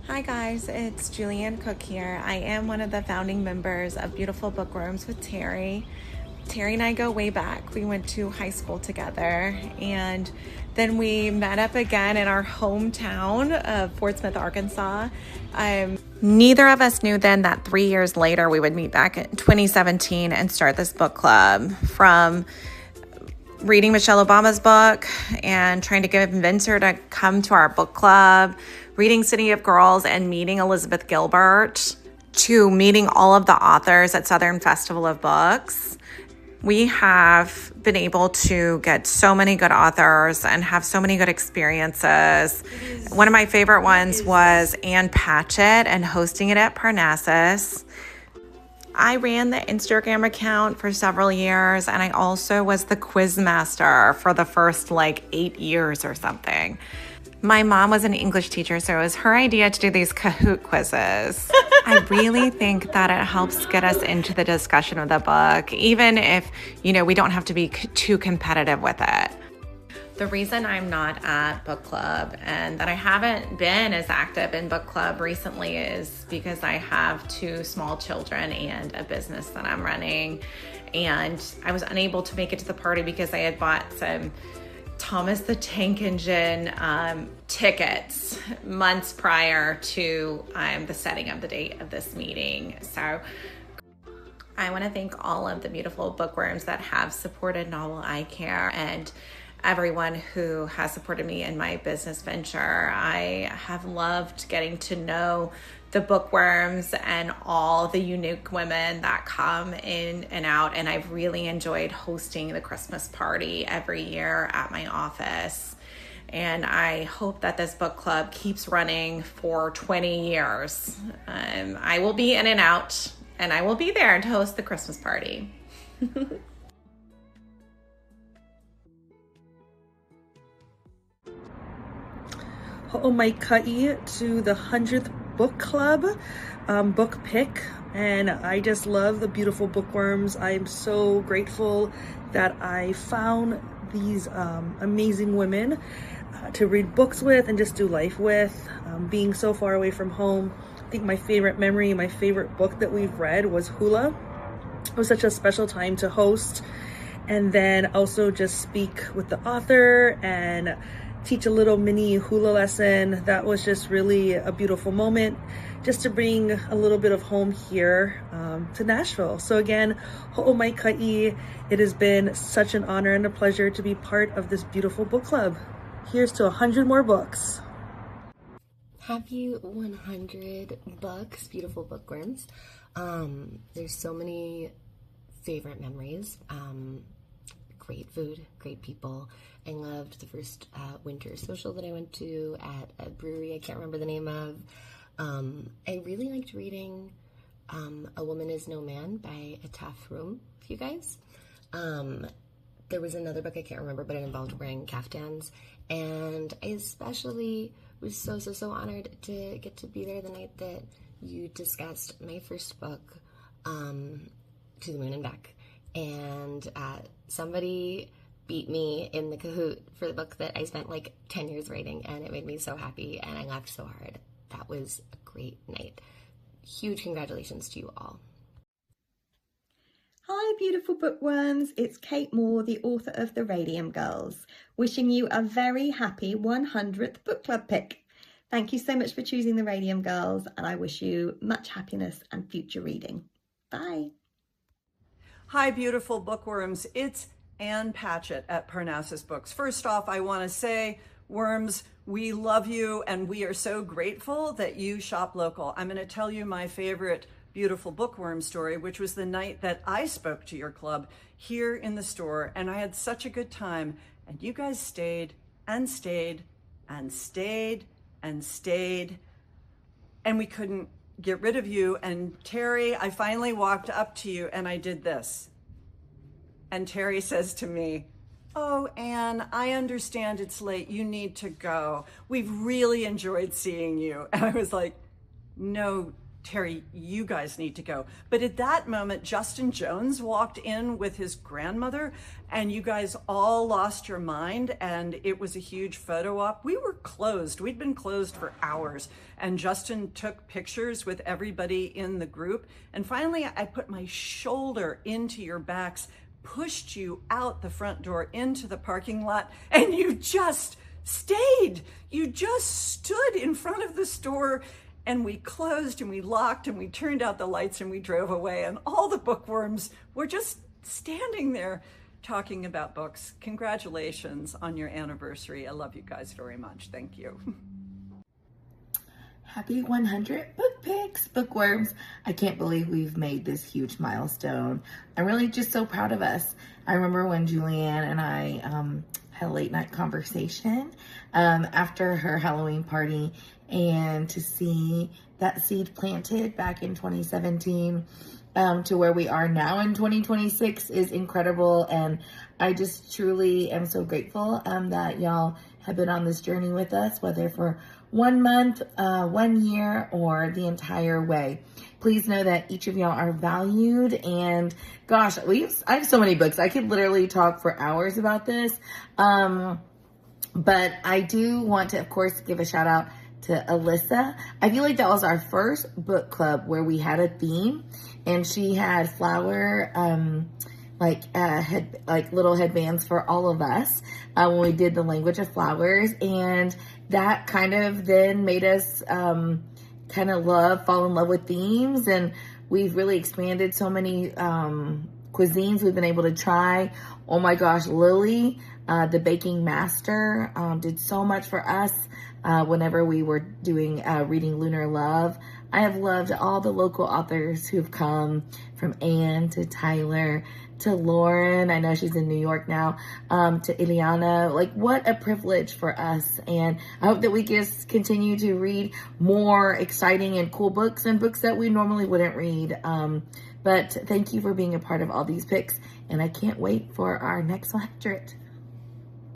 Hi guys, it's Julianne Cook here. I am one of the founding members of Beautiful Bookworms with Terry. Terry and I go way back. We went to high school together and then we met up again in our hometown of Fort Smith, Arkansas. Neither of us knew then that 3 years later we would meet back in 2017 and start this book club. From reading Michelle Obama's book and trying to convince her to come to our book club, reading City of Girls and meeting Elizabeth Gilbert, to meeting all of the authors at Southern Festival of Books. We have been able to get so many good authors and have so many good experiences. One of my favorite ones was Ann Patchett and hosting it at Parnassus. I ran the Instagram account for several years, and I also was the quiz master for the first 8 years or something. My mom was an English teacher, so it was her idea to do these Kahoot quizzes. I really think that it helps get us into the discussion of the book, even if, we don't have to be too competitive with it. The reason I'm not at book club and that I haven't been as active in book club recently is because I have 2 small children and a business that I'm running. And I was unable to make it to the party because I had bought some Thomas the Tank Engine tickets months prior to the setting of the date of this meeting. So I want to thank all of the beautiful bookworms that have supported Novel Eye Care and everyone who has supported me in my business venture. I have loved getting to know the bookworms and all the unique women that come in and out, and I've really enjoyed hosting the Christmas party every year at my office. And I hope that this book club keeps running for 20 years. I will be in and out, and I will be there to host the Christmas party. Ho'omaikai to the 100th book club book pick, and I just love the beautiful bookworms. I am so grateful that I found these amazing women to read books with and just do life with. Being so far away from home, I think my favorite memory, my favorite book that we've read was Hula. It was such a special time to host and then also just speak with the author and teach a little mini hula lesson. That was just really a beautiful moment, just to bring a little bit of home here to Nashville. So again, ho'omaikai, it has been such an honor and a pleasure to be part of this beautiful book club. Here's to 100 more books. Happy 100 books, beautiful bookworms. There's so many favorite memories. Great food, great people. I loved the first winter social that I went to at a brewery I can't remember the name of. I really liked reading A Woman Is No Man by Ataf Rum with you guys. There was another book I can't remember, but it involved wearing caftans. And I especially was so honored to get to be there the night that you discussed my first book, To the Moon and Back. And somebody beat me in the Kahoot for the book that I spent 10 years writing, and it made me so happy, and I laughed so hard. That was a great night. Huge congratulations to you all. Hi, beautiful bookworms. It's Kate Moore, the author of The Radium Girls, wishing you a very happy 100th book club pick. Thank you so much for choosing The Radium Girls, and I wish you much happiness and future reading. Bye. Hi, beautiful bookworms. It's Ann Patchett at Parnassus Books. First off, I want to say, worms, we love you and we are so grateful that you shop local. I'm going to tell you my favorite beautiful bookworm story, which was the night that I spoke to your club here in the store, and I had such a good time, and you guys stayed and stayed and stayed and stayed, and we couldn't get rid of you. And Terry, I finally walked up to you and I did this. And Terry says to me, "Oh, Anne, I understand it's late. You need to go. We've really enjoyed seeing you." And I was like, "No, Terry, you guys need to go. But at that moment, Justin Jones walked in with his grandmother, and you guys all lost your mind, and it was a huge photo op. We were closed. We'd been closed for hours, and Justin took pictures with everybody in the group. And finally, I put my shoulder into your backs, pushed you out the front door into the parking lot, and you just stayed. You just stood in front of the store, and we closed and we locked and we turned out the lights and we drove away, and all the bookworms were just standing there talking about books. Congratulations on your anniversary. I love you guys very much. Thank you. Happy 100 book picks, bookworms. I can't believe we've made this huge milestone. I'm really just so proud of us. I remember when Julianne and I had a late night conversation after her Halloween party, and to see that seed planted back in 2017 to where we are now in 2026 is incredible. And I just truly am so grateful that y'all have been on this journey with us, whether for 1 month, 1 year, or the entire way. Please know that each of y'all are valued. And gosh, I have so many books. I could literally talk for hours about this. But I do want to, of course, give a shout out to Alyssa. I feel like that was our first book club where we had a theme, and she had flower, little headbands for all of us when we did the language of flowers. And that kind of then made us fall in love with themes. And we've really expanded so many cuisines we've been able to try. Oh my gosh, Lily, the baking master, did so much for us whenever we were doing reading Lunar Love. I have loved all the local authors who've come, from Anne to Tyler to Lauren. I know she's in New York now, to Ileana. Like, what a privilege for us. And I hope that we just continue to read more exciting and cool books, and books that we normally wouldn't read. But thank you for being a part of all these picks, and I can't wait for our next 100.